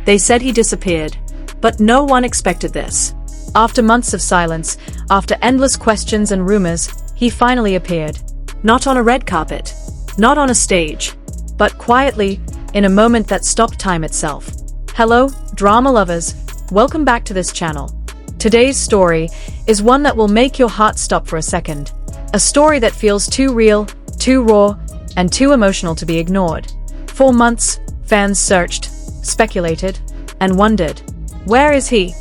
They said he disappeared. But no one expected this. After months of silence, after endless questions and rumors, he finally appeared. Not on a red carpet. Not on a stage. But quietly, in a moment that stopped time itself. Hello, drama lovers. Welcome back to this channel. Today's story is one that will make your heart stop for a second. A story that feels too real, too raw, and too emotional to be ignored. For months, fans searched, speculated, and wondered. Where is he?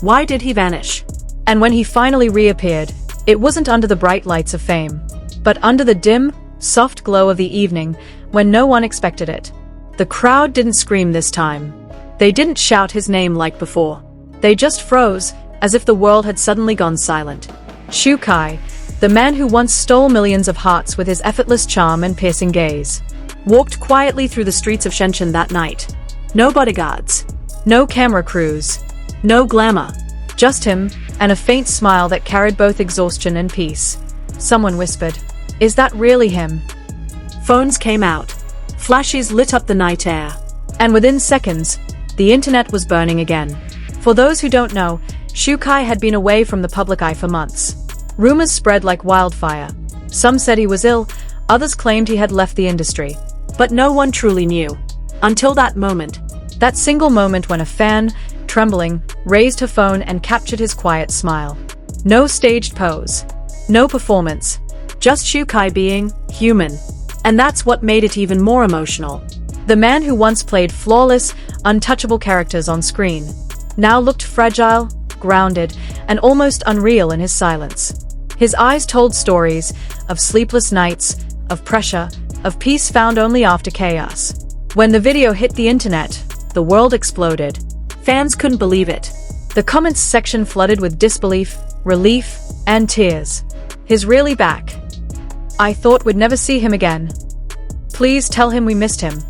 Why did he vanish? And when he finally reappeared, it wasn't under the bright lights of fame, but under the dim, soft glow of the evening when no one expected it. The crowd didn't scream this time. They didn't shout his name like before. They just froze, as if the world had suddenly gone silent. Shu Kai, the man who once stole millions of hearts with his effortless charm and piercing gaze, walked quietly through the streets of Shenchin that night. No bodyguards. No camera crews. No glamour. Just him, and a faint smile that carried both exhaustion and peace. Someone whispered, "Is that really him?" Phones came out. Flashes lit up the night air. And within seconds, the internet was burning again. For those who don't know, Shu Kai had been away from the public eye for months. Rumors spread like wildfire. Some said he was ill, others claimed he had left the industry. But no one truly knew. Until that moment. That single moment when a fan, trembling, raised her phone and captured his quiet smile. No staged pose. No performance. Just Shu Kai being human. And that's what made it even more emotional. The man who once played flawless, untouchable characters on screen now looked fragile, grounded, and almost unreal in his silence. His eyes told stories of sleepless nights, of pressure, of peace found only after chaos. When the video hit the internet, the world exploded. Fans couldn't believe it. The comments section flooded with disbelief, relief, and tears. "He's really back. I thought we'd never see him again. Please tell him we missed him."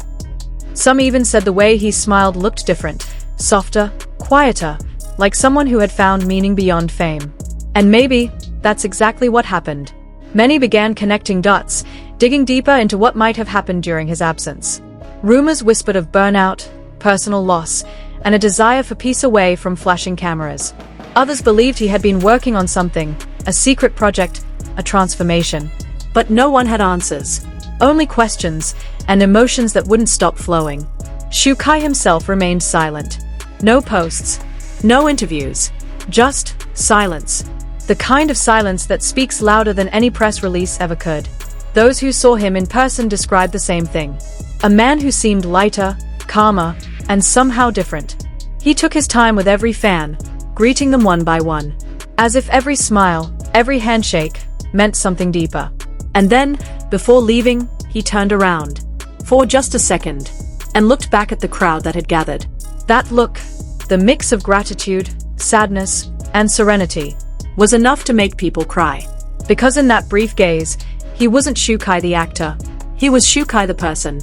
Some even said the way he smiled looked different, softer, quieter, like someone who had found meaning beyond fame. And maybe that's exactly what happened. Many began connecting dots, digging deeper into what might have happened during his absence. Rumors whispered of burnout, personal loss, and a desire for peace away from flashing cameras. Others believed he had been working on something, a secret project, a transformation. But no one had answers. Only questions, and emotions that wouldn't stop flowing. Shu Kai himself remained silent. No posts. No interviews. Just silence. The kind of silence that speaks louder than any press release ever could. Those who saw him in person described the same thing. A man who seemed lighter, calmer, and somehow different. He took his time with every fan, greeting them one by one. As if every smile, every handshake, meant something deeper. And then, before leaving, he turned around. For just a second. And looked back at the crowd that had gathered. That look, the mix of gratitude, sadness, and serenity, was enough to make people cry. Because in that brief gaze, he wasn't Shu Kai the actor. He was Shu Kai the person.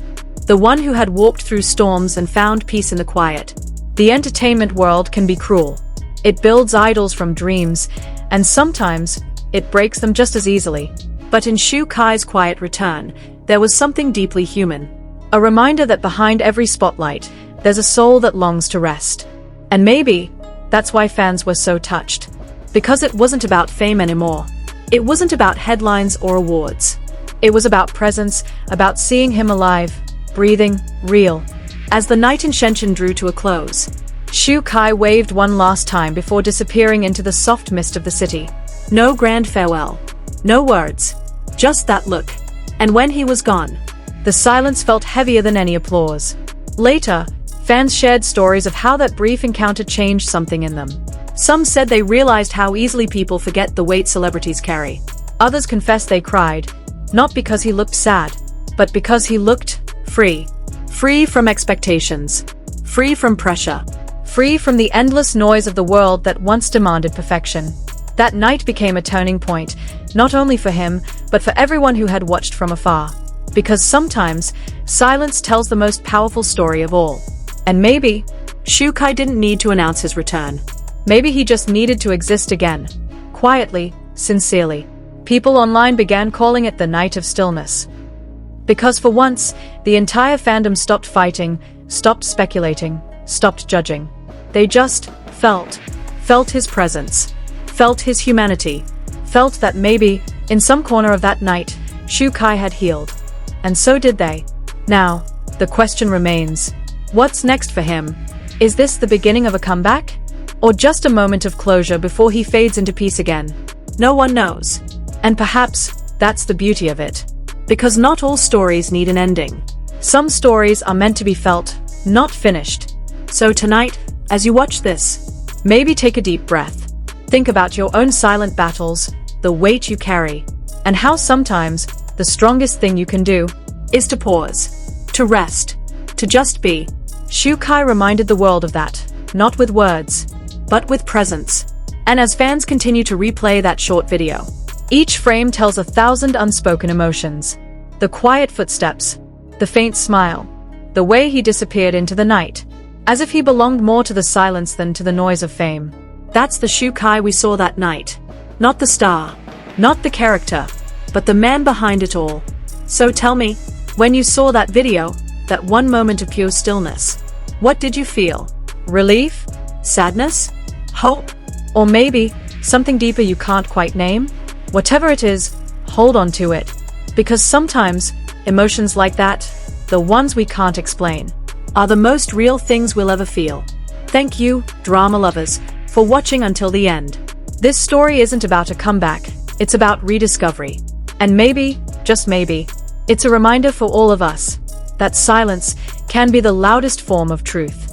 The one who had walked through storms and found peace in the quiet. The entertainment world can be cruel. It builds idols from dreams, and sometimes, it breaks them just as easily. But in Shu Kai's quiet return, there was something deeply human. A reminder that behind every spotlight, there's a soul that longs to rest. And maybe, that's why fans were so touched. Because it wasn't about fame anymore. It wasn't about headlines or awards. It was about presence, about seeing him alive, breathing, real. As the night in Shenchin drew to a close, Shu Kai waved one last time before disappearing into the soft mist of the city. No grand farewell. No words. Just that look. And when he was gone, the silence felt heavier than any applause. Later, fans shared stories of how that brief encounter changed something in them. Some said they realized how easily people forget the weight celebrities carry. Others confessed they cried, not because he looked sad, but because he looked free. Free from expectations. Free from pressure. Free from the endless noise of the world that once demanded perfection. That night became a turning point, not only for him, but for everyone who had watched from afar. Because sometimes, silence tells the most powerful story of all. And maybe, Shu Kai didn't need to announce his return. Maybe he just needed to exist again. Quietly, sincerely. People online began calling it the Night of Stillness. Because for once, the entire fandom stopped fighting, stopped speculating, stopped judging. They just felt his presence, felt his humanity, felt that maybe, in some corner of that night, Shu Kai had healed. And so did they. Now, the question remains, what's next for him? Is this the beginning of a comeback? Or just a moment of closure before he fades into peace again? No one knows. And perhaps that's the beauty of it. Because not all stories need an ending. Some stories are meant to be felt, not finished. So tonight, as you watch this, maybe take a deep breath. Think about your own silent battles, the weight you carry, and how sometimes the strongest thing you can do is to pause, to rest, to just be. Shu Kai reminded the world of that, not with words, but with presence. And as fans continue to replay that short video, each frame tells 1,000 unspoken emotions. The quiet footsteps, the faint smile, the way he disappeared into the night, as if he belonged more to the silence than to the noise of fame. That's the Shu Kai we saw that night. Not the star, not the character, but the man behind it all. So tell me, when you saw that video, that one moment of pure stillness, what did you feel? Relief? Sadness? Hope? Or maybe something deeper you can't quite name? Whatever it is, hold on to it. Because sometimes, emotions like that, the ones we can't explain, are the most real things we'll ever feel. Thank you, drama lovers, for watching until the end. This story isn't about a comeback, it's about rediscovery. And maybe, just maybe, it's a reminder for all of us that silence can be the loudest form of truth.